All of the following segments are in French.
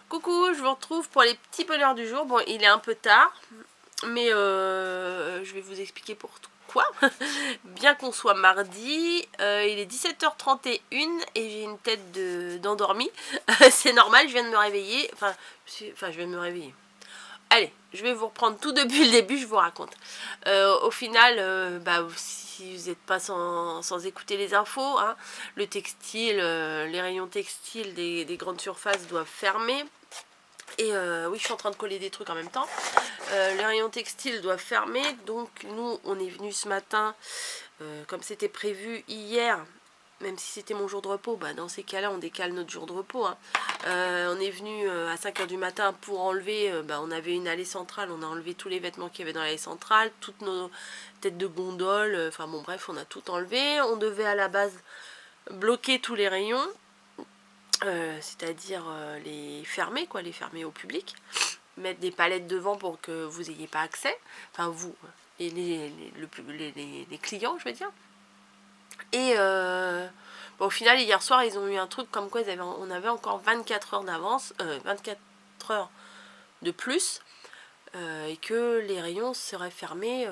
Coucou, je vous retrouve pour les petits bonheurs du jour. Bon, il est un peu tard, mais je vais vous expliquer pourquoi. Bien qu'on soit mardi, il est 17h31 et j'ai une tête d'endormie. C'est normal, je viens de me réveiller. Enfin, je viens de me réveiller. Allez, je vais vous reprendre tout depuis le début, je vous raconte. Au final, si vous n'êtes pas sans écouter les infos, hein, le textile, les rayons textiles des grandes surfaces doivent fermer. Et oui, je suis en train de coller des trucs en même temps. Les rayons textiles doivent fermer. Donc nous, on est venu ce matin, comme c'était prévu hier. Même si c'était mon jour de repos, bah dans ces cas-là, on décale notre jour de repos. Hein. On est venu à 5h du matin pour enlever, on avait une allée centrale, on a enlevé tous les vêtements qu'il y avait dans l'allée centrale, toutes nos têtes de gondole, enfin bon bref, on a tout enlevé. On devait à la base bloquer tous les rayons, c'est-à-dire les fermer au public, mettre des palettes devant pour que vous n'ayez pas accès, enfin vous, et les clients, je veux dire. Et au final, hier soir, ils ont eu un truc comme quoi on avait encore 24 heures d'avance, 24 heures de plus, et que les rayons seraient fermés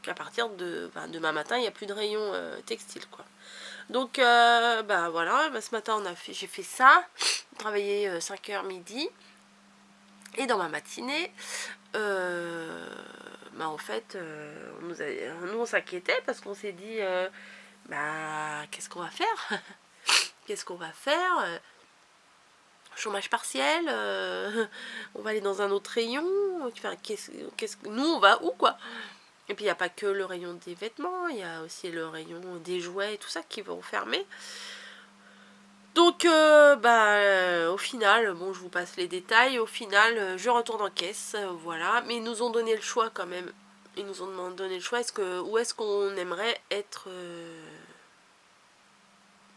qu'à partir de demain matin, il n'y a plus de rayons textiles, quoi. Donc, voilà, ce matin, j'ai fait ça, travaillé 5h midi, et dans ma matinée, en fait, nous on s'inquiétait parce qu'on s'est dit, qu'est-ce qu'on va faire? Qu'est-ce qu'on va faire? Chômage partiel, on va aller dans un autre rayon, enfin, nous on va où, quoi? Et puis il n'y a pas que le rayon des vêtements, il y a aussi le rayon des jouets et tout ça qui vont fermer. Donc au final, bon, je vous passe les détails, au final je retourne en caisse, voilà, mais ils nous ont donné le choix quand même. Ils nous ont donné le choix, où est-ce qu'on aimerait être,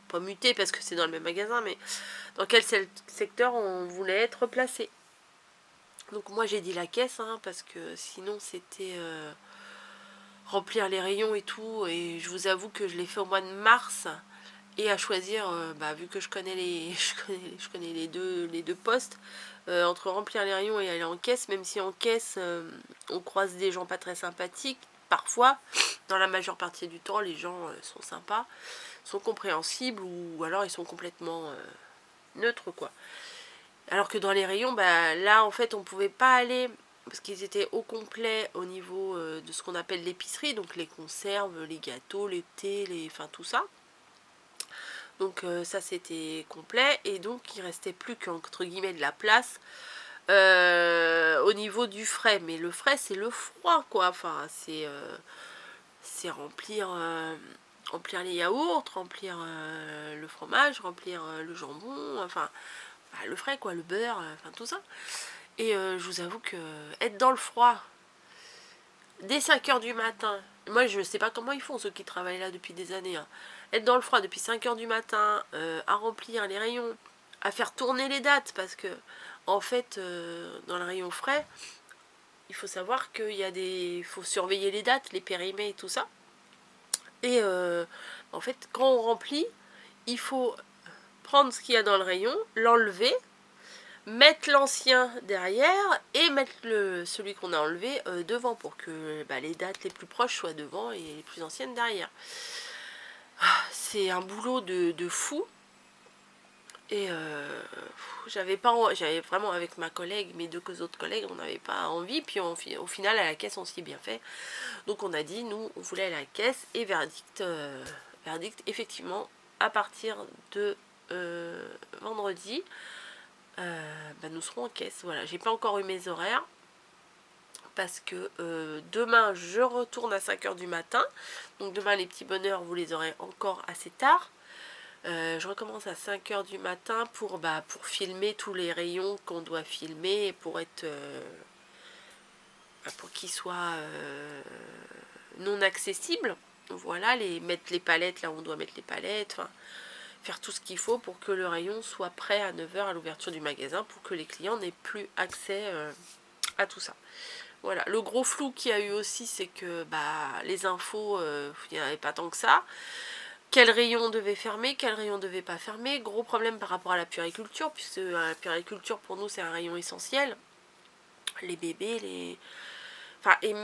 pas muté parce que c'est dans le même magasin, mais dans quel secteur on voulait être placé. Donc moi j'ai dit la caisse, hein, parce que sinon c'était remplir les rayons et tout, et je vous avoue que je l'ai fait au mois de mars. Et à choisir, vu que je connais les deux postes, entre remplir les rayons et aller en caisse, même si en caisse, on croise des gens pas très sympathiques, parfois, dans la majeure partie du temps, les gens sont sympas, sont compréhensibles, ou alors ils sont complètement neutres, quoi. Alors que dans les rayons, là, en fait, on pouvait pas aller, parce qu'ils étaient au complet au niveau de ce qu'on appelle l'épicerie, donc les conserves, les gâteaux, les thés, enfin tout ça. Donc ça c'était complet, et donc il restait plus qu'entre guillemets de la place au niveau du frais. Mais le frais c'est le froid, quoi, enfin c'est remplir les yaourts, remplir le fromage, remplir le jambon, enfin le frais, quoi, le beurre, enfin tout ça. Et je vous avoue que être dans le froid dès 5h du matin, moi je sais pas comment ils font ceux qui travaillent là depuis des années, hein. Être dans le froid depuis 5h du matin, à remplir les rayons, à faire tourner les dates, parce que en fait dans le rayon frais, il faut savoir qu'il faut surveiller les dates, les périmés et tout ça. Et en fait quand on remplit, il faut prendre ce qu'il y a dans le rayon, l'enlever, mettre l'ancien derrière et mettre celui qu'on a enlevé devant, pour que les dates les plus proches soient devant et les plus anciennes derrière. C'est un boulot de fou. Et j'avais vraiment, avec ma collègue, mes deux autres collègues, on n'avait pas envie. Puis au final à la caisse on s'y est bien fait. Donc on a dit, nous on voulait aller à la caisse, et verdict effectivement à partir de vendredi, nous serons en caisse. Voilà, j'ai pas encore eu mes horaires parce que demain je retourne à 5h du matin. Donc demain les petits bonheurs vous les aurez encore assez tard. Je recommence à 5h du matin pour filmer tous les rayons qu'on doit filmer, pour qu'ils soient non accessibles. Voilà, mettre les palettes là où on doit mettre les palettes, enfin faire tout ce qu'il faut pour que le rayon soit prêt à 9h à l'ouverture du magasin, pour que les clients n'aient plus accès à tout ça. Voilà, le gros flou qu'il y a eu aussi, c'est que les infos, il n'y en avait pas tant que ça. quel rayon on devait fermer, quel rayon on devait pas fermer. Gros problème par rapport à la puériculture, puisque la puériculture pour nous c'est un rayon essentiel. Les bébés, les... Enfin, et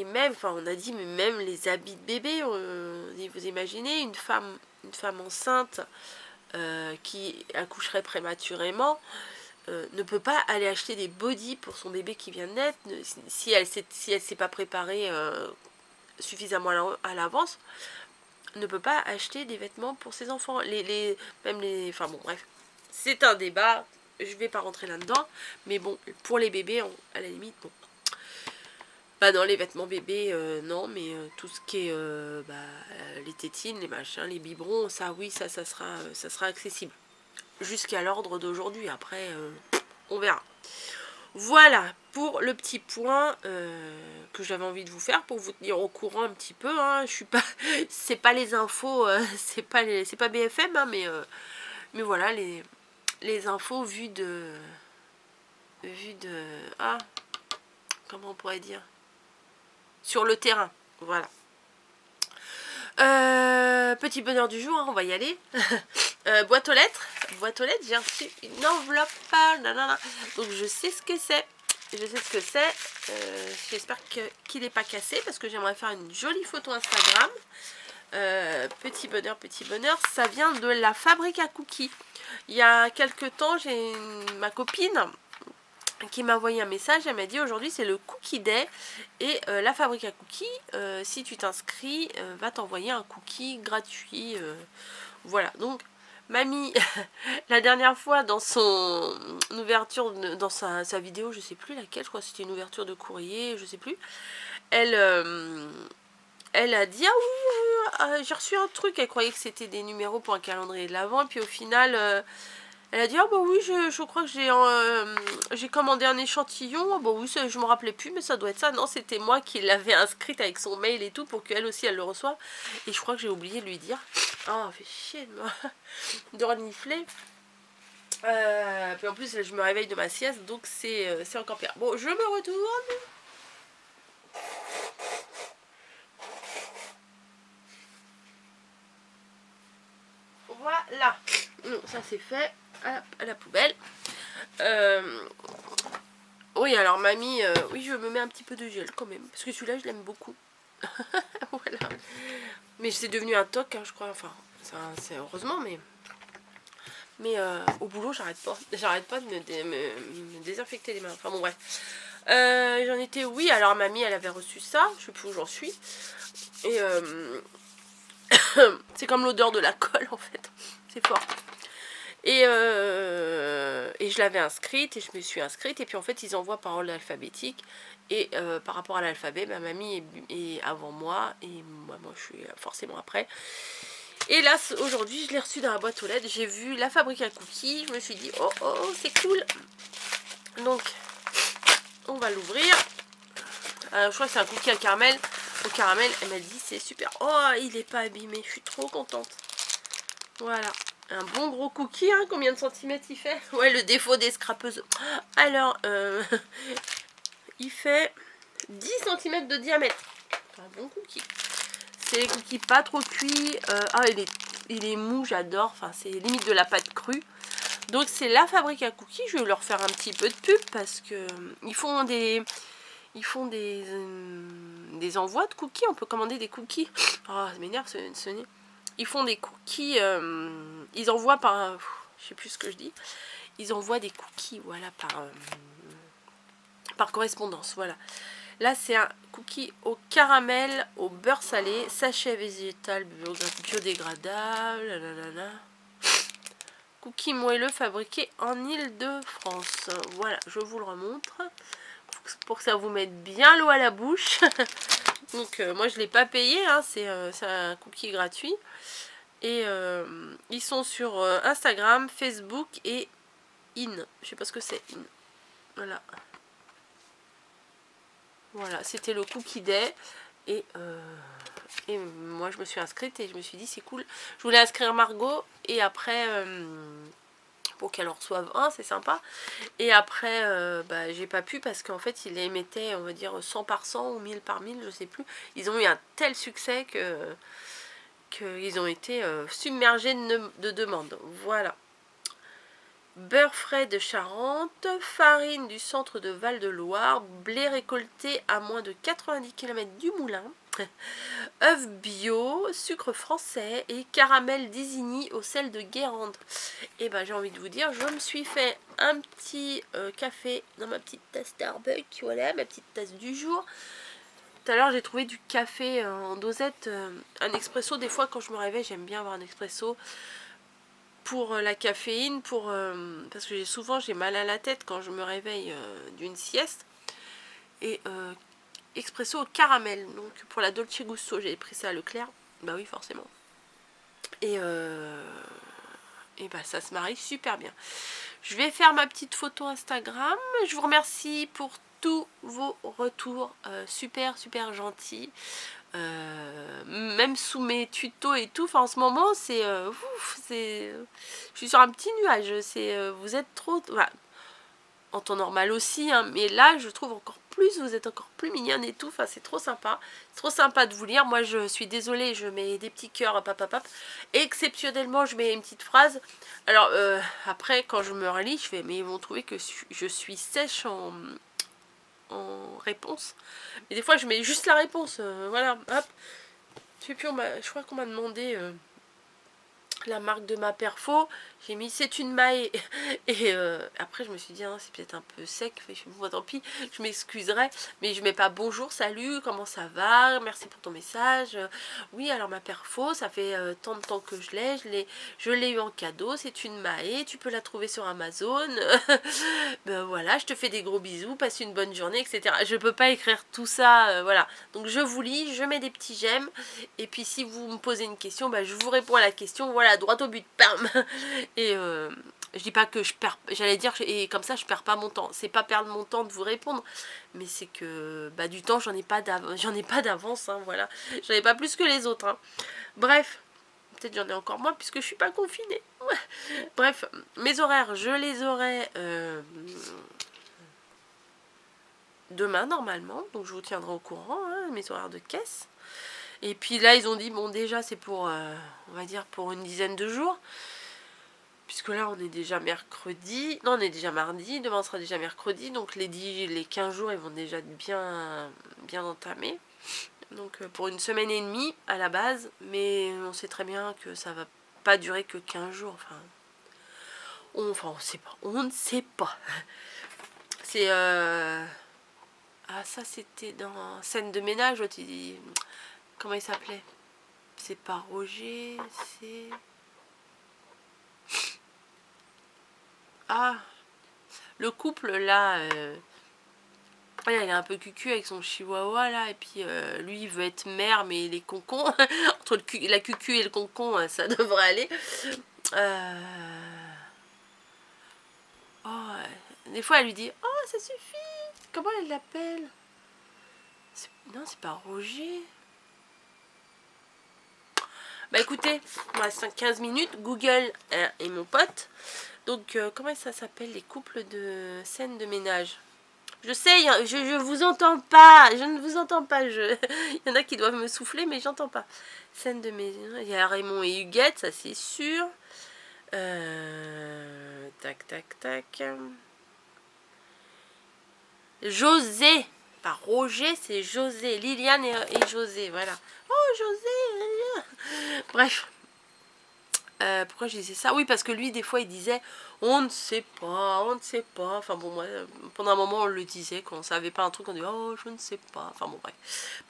même, enfin on a dit, mais même les habits de bébé, vous imaginez une femme enceinte qui accoucherait prématurément, ne peut pas aller acheter des bodys pour son bébé qui vient de naître, si elle s'est pas préparée suffisamment à l'avance, ne peut pas acheter des vêtements pour ses enfants. Enfin bon, bref, c'est un débat, je vais pas rentrer là-dedans, mais bon, pour les bébés, à la limite, bon. Bah non, les vêtements bébés, non, mais tout ce qui est les tétines, les machins, les biberons, ça oui, ça sera accessible. Jusqu'à l'ordre d'aujourd'hui, après, on verra. Voilà pour le petit point que j'avais envie de vous faire pour vous tenir au courant un petit peu. Hein. Je suis pas, c'est pas les infos, c'est pas BFM, hein, mais voilà les infos vues de comment on pourrait dire, sur le terrain. Voilà. Petit bonheur du jour, hein, on va y aller. Boîte aux lettres, j'ai reçu une enveloppe. Nanana. Donc je sais ce que c'est. J'espère qu'il n'est pas cassé parce que j'aimerais faire une jolie photo Instagram. Petit bonheur, ça vient de la fabrique à cookies. Il y a quelques temps, j'ai ma copine qui m'a envoyé un message, elle m'a dit aujourd'hui c'est le Cookie Day et la fabrique à cookies, si tu t'inscris, va t'envoyer un cookie gratuit. Voilà, donc mamie, la dernière fois dans son ouverture, dans sa vidéo, je sais plus laquelle, je crois que c'était une ouverture de courrier, je sais plus, elle a dit ah oui, j'ai reçu un truc, elle croyait que c'était des numéros pour un calendrier de l'Avent, et puis au final... elle a dit ah bah oui, je crois que j'ai commandé un échantillon. Ah bah oui, je me rappelais plus, mais ça doit être ça. Non, c'était moi qui l'avais inscrite avec son mail et tout pour qu'elle aussi elle le reçoive. Et je crois que j'ai oublié de lui dire. Oh, fait chier de renifler. Puis en plus, je me réveille de ma sieste, donc c'est encore pire. Bon, je me retourne. Voilà. Ça c'est fait. À la poubelle. Oui, alors mamie, oui, je me mets un petit peu de gel quand même. Parce que celui-là, je l'aime beaucoup. Voilà. Mais c'est devenu un toc, hein, je crois. Enfin, c'est heureusement, mais au boulot, j'arrête pas de me désinfecter les mains. Enfin bon, bref. J'en étais, oui, alors mamie, elle avait reçu ça. Je sais plus où j'en suis. Et c'est comme l'odeur de la colle, en fait. C'est fort. Et je l'avais inscrite, et je me suis inscrite, et puis en fait ils envoient par ordre alphabétique, et par rapport à l'alphabet, ma mamie est avant moi, et moi je suis forcément après. Et là aujourd'hui je l'ai reçu dans la boîte aux lettres, j'ai vu la fabrique à cookies, je me suis dit oh c'est cool. Donc on va l'ouvrir. Je crois que c'est un cookie au caramel. Elle m'a dit c'est super. Oh, il est pas abîmé, je suis trop contente. Voilà. Un bon gros cookie, hein. Combien de centimètres il fait? Ouais, le défaut des scrapeuses. Alors, il fait 10 cm de diamètre. Un bon cookie. C'est les cookies pas trop cuits. Il est mou, j'adore. Enfin, c'est limite de la pâte crue. Donc, c'est la fabrique à cookies. Je vais leur faire un petit peu de pub parce que ils font des envois de cookies. On peut commander des cookies. Oh, ça m'énerve ce nez. Ils font des cookies, ils envoient je sais plus ce que je dis, ils envoient des cookies, voilà, par correspondance, voilà. Là, c'est un cookie au caramel, au beurre salé, sachet végétal biodégradable, lalalala. Cookie moelleux fabriqué en Île-de-France. Voilà, je vous le remontre, pour que ça vous mette bien l'eau à la bouche. Donc, moi, je ne l'ai pas payé, hein, c'est un cookie gratuit. Et ils sont sur Instagram, Facebook et In. Je sais pas ce que c'est, In. Voilà. Voilà, c'était le Cookie Day. Et moi, je me suis inscrite et je me suis dit, c'est cool. Je voulais inscrire Margot et après, pour qu'elle en reçoive un, c'est sympa. Et après, j'ai pas pu parce qu'en fait, ils les émettaient, on va dire, 100 par 100 ou 1000 par 1000, je sais plus. Ils ont eu un tel succès que... qu'ils ont été submergés de demandes. Voilà. Beurre frais de Charente, farine du centre de Val-de-Loire, blé récolté à moins de 90 km du moulin, œufs bio, sucre français et caramel d'Isigny au sel de Guérande. Et ben j'ai envie de vous dire, je me suis fait un petit café dans ma petite tasse Starbucks, voilà, ma petite tasse du jour. Tout à l'heure j'ai trouvé du café en dosette, un expresso. Des fois quand je me réveille j'aime bien avoir un expresso pour la caféine, parce que souvent j'ai mal à la tête quand je me réveille d'une sieste. Et expresso au caramel, donc pour la Dolce Gusto, j'ai pris ça à Leclerc, bah oui forcément. Et bah ça se marie super bien. Je vais faire ma petite photo Instagram. Je vous remercie pour tous vos retours super gentils. Même sous mes tutos et tout, en ce moment c'est je suis sur un petit nuage. Vous êtes trop, voilà, en temps normal aussi, hein, mais là je trouve encore plus, vous êtes encore plus mignonne et tout, enfin c'est trop sympa de vous lire. Moi je suis désolée, je mets des petits cœurs, hop. Exceptionnellement je mets une petite phrase. Alors après quand je me relis, je fais mais ils vont trouver que je suis sèche en réponse, mais des fois je mets juste la réponse, voilà, hop. Je sais plus, je crois qu'on m'a demandé la marque de ma perfo, j'ai mis c'est une maille et après je me suis dit hein, c'est peut-être un peu sec, bon, tant pis, je m'excuserai, mais je mets pas bonjour, salut, comment ça va, merci pour ton message, oui alors ma perfo ça fait tant de temps que je l'ai eu en cadeau, c'est une maille, tu peux la trouver sur Amazon. Ben voilà, je te fais des gros bisous, passe une bonne journée, etc. Je peux pas écrire tout ça, voilà, donc je vous lis, je mets des petits j'aime, et puis si vous me posez une question, ben, je vous réponds à la question, voilà, droit au but, bam. Et je dis pas que je perds, j'allais dire, et comme ça je perds pas mon temps, c'est pas perdre mon temps de vous répondre, mais c'est que bah, du temps j'en ai pas d'avance, hein, voilà, j'en ai pas plus que les autres, hein. Bref, peut-être j'en ai encore moins puisque je suis pas confinée. Bref, mes horaires je les aurai demain normalement, donc je vous tiendrai au courant, hein, mes horaires de caisse. Et puis là ils ont dit bon déjà c'est pour on va dire pour une dizaine de jours, puisque là on est déjà mercredi, non on est déjà mardi, demain on sera déjà mercredi, donc les 15 jours ils vont déjà être bien entamés, donc pour une semaine et demie à la base, mais on sait très bien que ça va pas durer que 15 jours, on ne sait pas, c'est ah ça c'était dans scène de ménage, comment il s'appelait, c'est pas Roger, c'est... Ah, le couple là, il est un peu cucu avec son chihuahua là, et puis lui il veut être mère, mais les concons, entre la cucu et le concon, ça devrait aller. Oh, des fois elle lui dit, oh ça suffit, comment elle l'appelle? Non, c'est pas Roger. Bah écoutez, il me reste 15 minutes, Google est mon pote. Donc comment ça s'appelle les couples de scène de ménage? Je sais, je vous entends pas, je ne vous entends pas, il y en a qui doivent me souffler, mais j'entends pas. Scène de ménage, il y a Raymond et Huguette, ça c'est sûr. Tac. José, pas Roger, c'est José, Liliane et José, voilà. Oh José. Bref. Pourquoi je disais ça? Oui, parce que lui, des fois, il disait on ne sait pas. Enfin bon, moi, pendant un moment, on le disait, quand on savait pas un truc, on disait oh, je ne sais pas. Enfin bon, bref.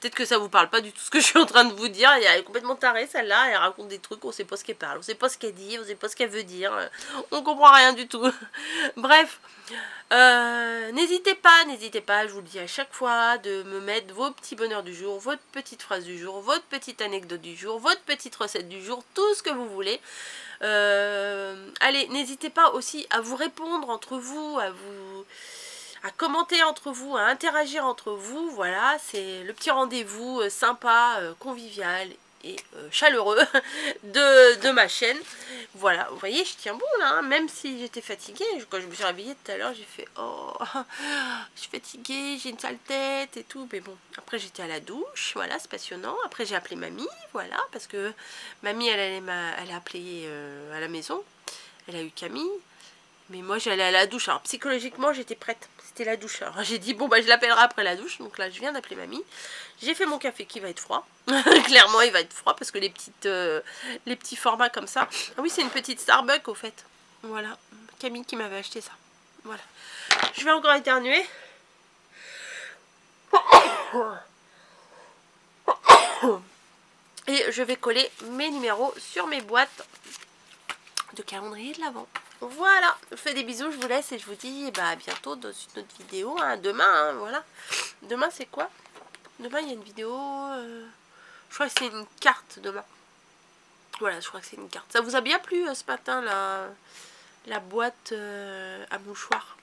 Peut-être que ça vous parle pas du tout ce que je suis en train de vous dire. Elle est complètement tarée, celle-là. Elle raconte des trucs, on sait pas ce qu'elle parle, on sait pas ce qu'elle dit, on sait pas ce qu'elle veut dire. On comprend rien du tout. Bref. N'hésitez pas, je vous le dis à chaque fois, de me mettre vos petits bonheurs du jour, votre petite phrase du jour, votre petite anecdote du jour, votre petite recette du jour, tout ce que vous voulez. Allez, n'hésitez pas aussi à vous répondre entre vous, à commenter entre vous, à interagir entre vous. Voilà, c'est le petit rendez-vous sympa, convivial et chaleureux de ma chaîne. Voilà, vous voyez, je tiens bon là, hein, même si j'étais fatiguée. Quand je me suis réveillée tout à l'heure, j'ai fait oh, je suis fatiguée, j'ai une sale tête et tout. Mais bon, après j'étais à la douche, voilà, c'est passionnant. Après j'ai appelé mamie, voilà, parce que mamie elle a appelé à la maison. Elle a eu Camille. Mais moi j'allais à la douche, alors psychologiquement j'étais prête, c'était la douche. Alors j'ai dit bon bah je l'appellerai après la douche, donc là je viens d'appeler mamie. J'ai fait mon café qui va être froid, clairement il va être froid parce que les petits formats comme ça. Ah oui c'est une petite Starbucks au fait, voilà, Camille qui m'avait acheté ça. Voilà, je vais encore éternuer. Et je vais coller mes numéros sur mes boîtes de calendrier de l'Avent. Voilà, je vous fais des bisous, je vous laisse et je vous dis bah, à bientôt dans une autre vidéo. Hein, demain, hein, voilà. Demain, c'est quoi? Demain, il y a une vidéo. Je crois que c'est une carte demain. Voilà, je crois que c'est une carte. Ça vous a bien plu ce matin, la boîte à mouchoirs?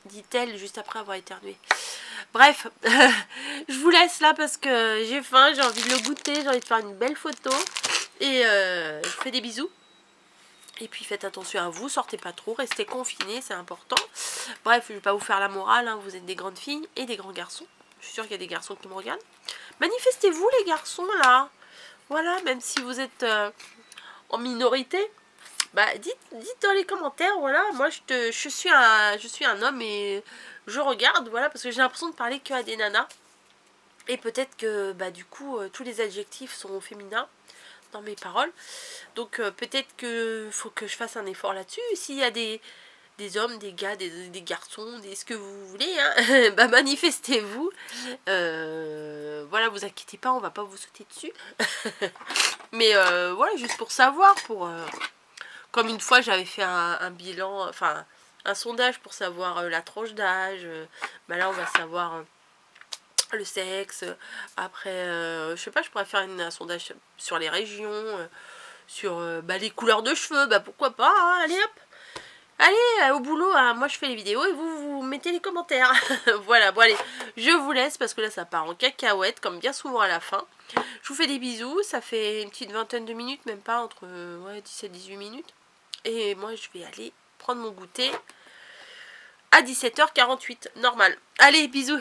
Dit-elle juste après avoir éternué. Bref, je vous laisse là parce que j'ai faim, j'ai envie de le goûter, j'ai envie de faire une belle photo. Et je vous fais des bisous. Et puis faites attention à vous, sortez pas trop, restez confinés, c'est important. Bref, je vais pas vous faire la morale, hein, vous êtes des grandes filles et des grands garçons. Je suis sûre qu'il y a des garçons qui me regardent. Manifestez-vous les garçons là. Voilà, même si vous êtes en minorité, bah dites dans les commentaires, voilà, moi je suis un homme et je regarde, voilà, parce que j'ai l'impression de parler que à des nanas. Et peut-être que bah du coup tous les adjectifs sont féminins dans mes paroles. Donc peut-être que faut que je fasse un effort là-dessus. S'il y a des hommes, des gars, des garçons, ce que vous voulez, hein, bah manifestez-vous. Voilà, vous inquiétez pas, on va pas vous sauter dessus. Mais voilà, juste pour savoir, comme une fois j'avais fait un bilan, enfin un sondage pour savoir la tranche d'âge. Bah là on va savoir le sexe. Après, je sais pas, je pourrais faire un sondage sur les régions, sur bah, les couleurs de cheveux, bah pourquoi pas, hein, allez hop. Allez, au boulot, hein, moi je fais les vidéos et vous mettez les commentaires. Voilà, bon allez, je vous laisse parce que là ça part en cacahuète, comme bien souvent à la fin. Je vous fais des bisous, ça fait une petite vingtaine de minutes, même pas, entre 17-18 minutes. Et moi je vais aller prendre mon goûter à 17h48, normal. Allez, bisous.